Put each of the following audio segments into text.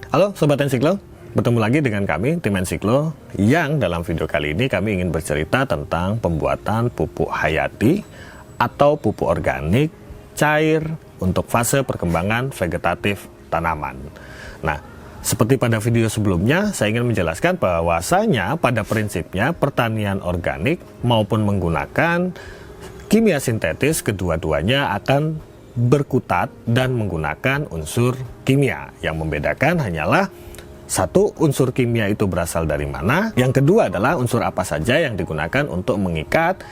Halo Sobat Ensiklo, bertemu lagi dengan kami, tim Ensiklo, yang dalam video kali ini kami ingin bercerita tentang pembuatan pupuk hayati atau pupuk organik cair untuk fase perkembangan vegetatif tanaman. Nah, seperti pada video sebelumnya, saya ingin menjelaskan bahwasanya pada prinsipnya pertanian organik maupun menggunakan kimia sintetis kedua-duanya akan berkutat dan menggunakan unsur kimia. Yang membedakan hanyalah satu, unsur kimia itu berasal dari mana. Yang kedua adalah unsur apa saja yang digunakan untuk mengikat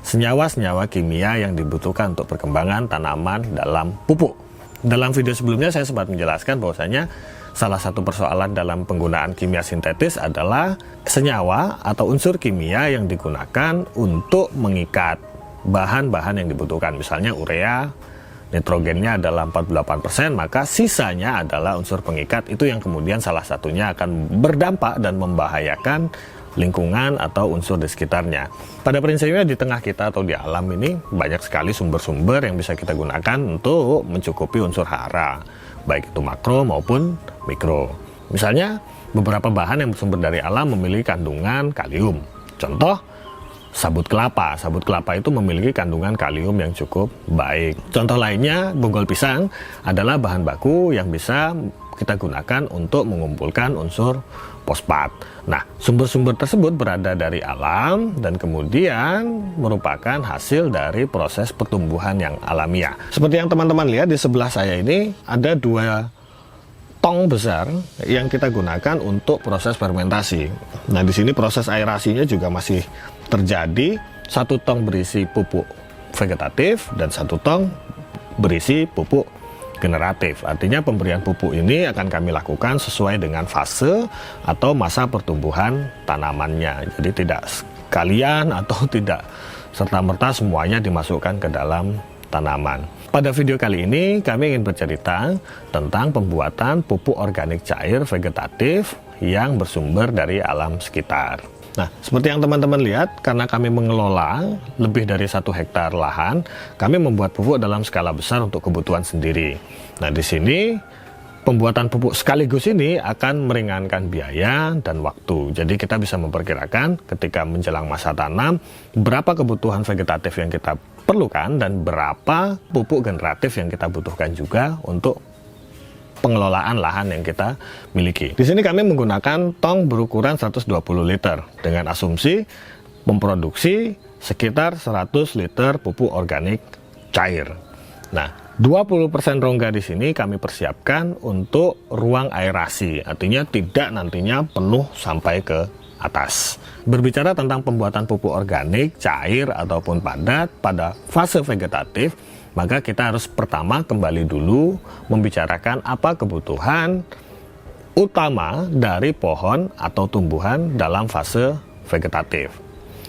senyawa-senyawa kimia yang dibutuhkan untuk perkembangan tanaman dalam pupuk. Dalam video sebelumnya saya sempat menjelaskan bahwasanya salah satu persoalan dalam penggunaan kimia sintetis adalah senyawa atau unsur kimia yang digunakan untuk mengikat bahan-bahan yang dibutuhkan. Misalnya urea, nitrogennya adalah 48%, maka sisanya adalah unsur pengikat. Itu yang kemudian salah satunya akan berdampak dan membahayakan lingkungan atau unsur di sekitarnya. Pada prinsipnya di tengah kita atau di alam ini banyak sekali sumber-sumber yang bisa kita gunakan untuk mencukupi unsur hara, baik itu makro maupun mikro. Misalnya beberapa bahan yang bersumber dari alam memiliki kandungan kalium. Contoh, sabut kelapa. Sabut kelapa itu memiliki kandungan kalium yang cukup baik. Contoh lainnya, bonggol pisang adalah bahan baku yang bisa kita gunakan untuk mengumpulkan unsur fosfat. Nah, sumber-sumber tersebut berada dari alam dan kemudian merupakan hasil dari proses pertumbuhan yang alamiah. Seperti yang teman-teman lihat di sebelah saya ini, ada dua tong besar yang kita gunakan untuk proses fermentasi. Nah, di sini proses aerasinya juga masih terjadi. Satu tong berisi pupuk vegetatif dan satu tong berisi pupuk generatif. Artinya pemberian pupuk ini akan kami lakukan sesuai dengan fase atau masa pertumbuhan tanamannya. Jadi tidak sekalian atau tidak serta-merta semuanya dimasukkan ke dalam tanaman. Pada video kali ini kami ingin bercerita tentang pembuatan pupuk organik cair vegetatif yang bersumber dari alam sekitar. Nah, seperti yang teman-teman lihat, karena kami mengelola lebih dari 1 hektar lahan, kami membuat pupuk dalam skala besar untuk kebutuhan sendiri. Nah, di sini pembuatan pupuk sekaligus ini akan meringankan biaya dan waktu. Jadi kita bisa memperkirakan ketika menjelang masa tanam berapa kebutuhan vegetatif yang kita perlukan dan berapa pupuk generatif yang kita butuhkan juga untuk pengelolaan lahan yang kita miliki. Di sini kami menggunakan tong berukuran 120 liter dengan asumsi memproduksi sekitar 100 liter pupuk organik cair. Nah, 20% rongga di sini kami persiapkan untuk ruang aerasi, artinya tidak nantinya penuh sampai ke atas. Berbicara tentang pembuatan pupuk organik cair ataupun padat pada fase vegetatif, maka kita harus pertama kembali dulu membicarakan apa kebutuhan utama dari pohon atau tumbuhan dalam fase vegetatif.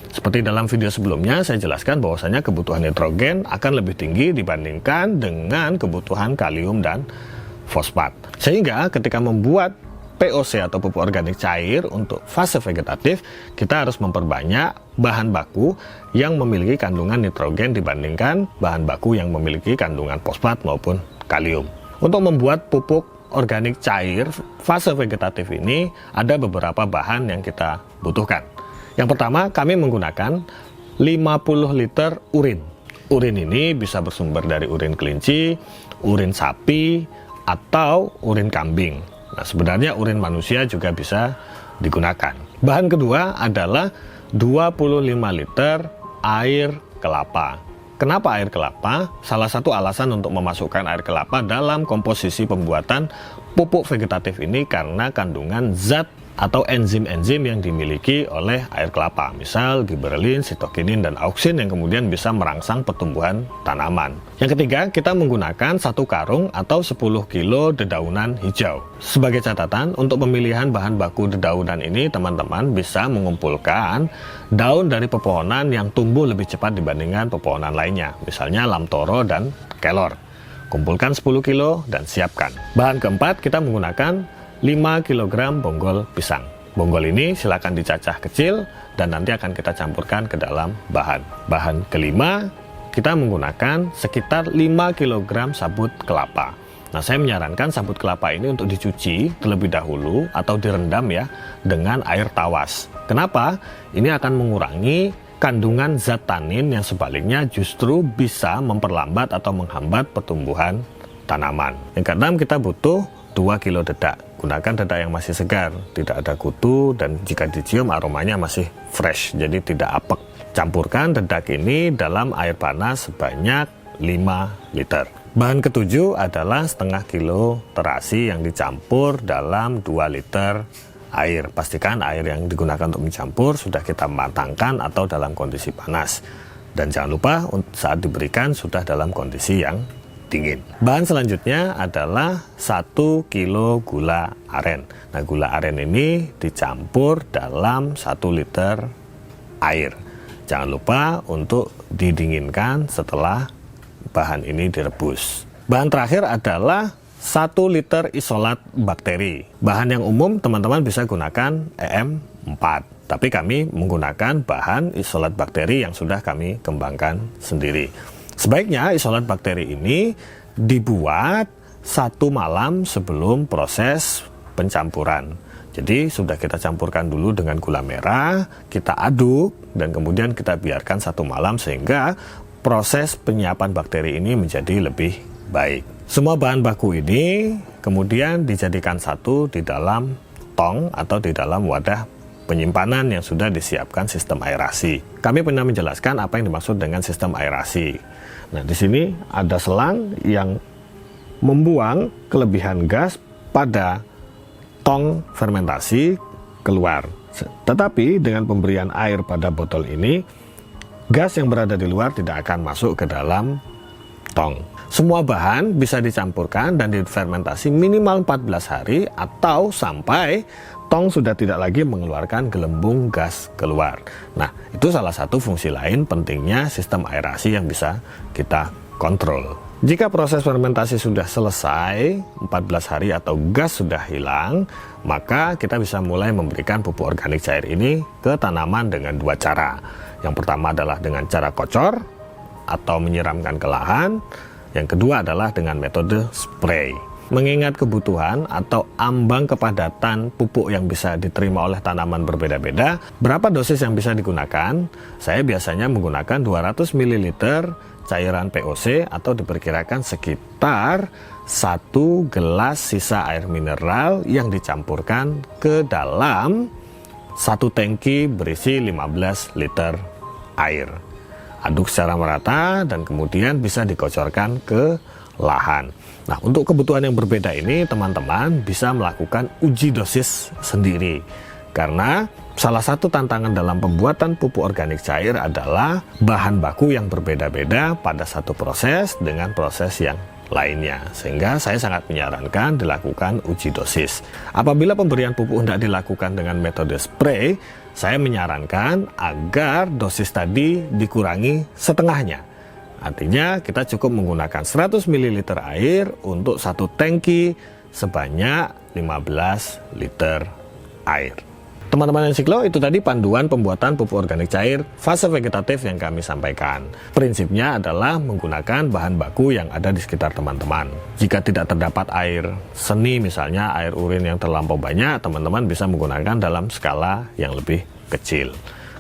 Seperti dalam video sebelumnya saya jelaskan bahwasanya kebutuhan nitrogen akan lebih tinggi dibandingkan dengan kebutuhan kalium dan fosfat. Sehingga ketika membuat POC atau pupuk organik cair untuk fase vegetatif, kita harus memperbanyak bahan baku yang memiliki kandungan nitrogen dibandingkan bahan baku yang memiliki kandungan fosfat maupun kalium. Untuk membuat pupuk organik cair fase vegetatif ini ada beberapa bahan yang kita butuhkan. Yang pertama, kami menggunakan 50 liter urin. Urin ini bisa bersumber dari urin kelinci, urin sapi, atau urin kambing. Nah, sebenarnya urin manusia juga bisa digunakan. Bahan kedua adalah 25 liter air kelapa. Kenapa air kelapa? Salah satu alasan untuk memasukkan air kelapa dalam komposisi pembuatan pupuk vegetatif ini karena kandungan zat atau enzim-enzim yang dimiliki oleh air kelapa, misal giberelin, sitokinin, dan auksin yang kemudian bisa merangsang pertumbuhan tanaman. Yang ketiga, kita menggunakan 1 karung atau 10 kilo dedaunan hijau. Sebagai catatan, untuk pemilihan bahan baku dedaunan ini, teman-teman bisa mengumpulkan daun dari pepohonan yang tumbuh lebih cepat dibandingkan pepohonan lainnya, misalnya lamtoro dan kelor. Kumpulkan 10 kilo dan siapkan. Bahan keempat, kita menggunakan 5 kg bonggol pisang. Bonggol ini silakan dicacah kecil dan nanti akan kita campurkan ke dalam bahan. Bahan kelima, kita menggunakan sekitar 5 kg sabut kelapa. Nah, saya menyarankan sabut kelapa ini untuk dicuci terlebih dahulu atau direndam ya dengan air tawas. Kenapa? Ini akan mengurangi kandungan zat tanin yang sebaliknya justru bisa memperlambat atau menghambat pertumbuhan tanaman. Yang keenam, kita butuh 2 kilo dedak. Gunakan dedak yang masih segar, tidak ada kutu, dan jika dicium aromanya masih fresh, jadi tidak apek. Campurkan dedak ini dalam air panas sebanyak 5 liter. Bahan ketujuh adalah setengah kilo terasi yang dicampur dalam 2 liter air. Pastikan air yang digunakan untuk mencampur sudah kita matangkan atau dalam kondisi panas. Dan jangan lupa saat diberikan sudah dalam kondisi yang dingin. Bahan selanjutnya adalah 1 kilo gula aren. Nah, gula aren ini dicampur dalam 1 liter air. Jangan lupa untuk didinginkan setelah bahan ini direbus. Bahan terakhir adalah 1 liter isolat bakteri. Bahan yang umum teman-teman bisa gunakan EM4, tapi kami menggunakan bahan isolat bakteri yang sudah kami kembangkan sendiri. Sebaiknya isolat bakteri ini dibuat 1 malam sebelum proses pencampuran. Jadi sudah kita campurkan dulu dengan gula merah, kita aduk, dan kemudian kita biarkan 1 malam sehingga proses penyiapan bakteri ini menjadi lebih baik. Semua bahan baku ini kemudian dijadikan satu di dalam tong atau di dalam wadah penyimpanan yang sudah disiapkan sistem aerasi. Kami pernah menjelaskan apa yang dimaksud dengan sistem aerasi. Nah, di sini ada selang yang membuang kelebihan gas pada tong fermentasi keluar. Tetapi dengan pemberian air pada botol ini, gas yang berada di luar tidak akan masuk ke dalam tong. Semua bahan bisa dicampurkan dan difermentasi minimal 14 hari atau sampai tong sudah tidak lagi mengeluarkan gelembung gas keluar. Nah, itu salah satu fungsi lain pentingnya sistem aerasi yang bisa kita kontrol. Jika proses fermentasi sudah selesai 14 hari atau gas sudah hilang, maka kita bisa mulai memberikan pupuk organik cair ini ke tanaman dengan 2 cara. Yang pertama adalah dengan cara kocor atau menyiramkan ke lahan. Yang kedua adalah dengan metode spray. Mengingat kebutuhan atau ambang kepadatan pupuk yang bisa diterima oleh tanaman berbeda-beda, berapa dosis yang bisa digunakan? Saya biasanya menggunakan 200 ml cairan POC atau diperkirakan sekitar 1 gelas sisa air mineral yang dicampurkan ke dalam 1 tangki berisi 15 liter air. Aduk secara merata dan kemudian bisa dikocorkan ke lahan. Nah, untuk kebutuhan yang berbeda ini teman-teman bisa melakukan uji dosis sendiri. Karena salah satu tantangan dalam pembuatan pupuk organik cair adalah bahan baku yang berbeda-beda pada satu proses dengan proses yang lainnya. Sehingga saya sangat menyarankan dilakukan uji dosis. Apabila pemberian pupuk hendak dilakukan dengan metode spray, saya menyarankan agar dosis tadi dikurangi setengahnya. Artinya kita cukup menggunakan 100 ml air untuk 1 tangki sebanyak 15 liter air. Teman-teman Ensiklo, itu tadi panduan pembuatan pupuk organik cair fase vegetatif yang kami sampaikan. Prinsipnya adalah menggunakan bahan baku yang ada di sekitar teman-teman. Jika tidak terdapat air seni, misalnya air urin yang terlampau banyak, teman-teman bisa menggunakan dalam skala yang lebih kecil.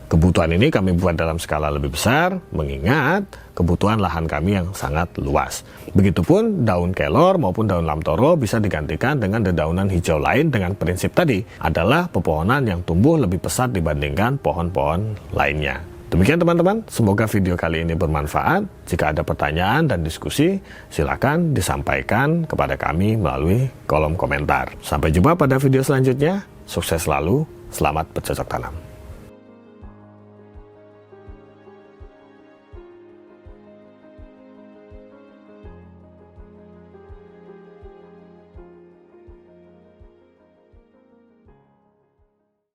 Kebutuhan ini kami buat dalam skala lebih besar, mengingat kebutuhan lahan kami yang sangat luas. Begitupun daun kelor maupun daun lamtoro bisa digantikan dengan dedaunan hijau lain dengan prinsip tadi adalah pepohonan yang tumbuh lebih pesat dibandingkan pohon-pohon lainnya. Demikian teman-teman, semoga video kali ini bermanfaat. Jika ada pertanyaan dan diskusi, silakan disampaikan kepada kami melalui kolom komentar. Sampai jumpa pada video selanjutnya. Sukses selalu, selamat bercocok tanam.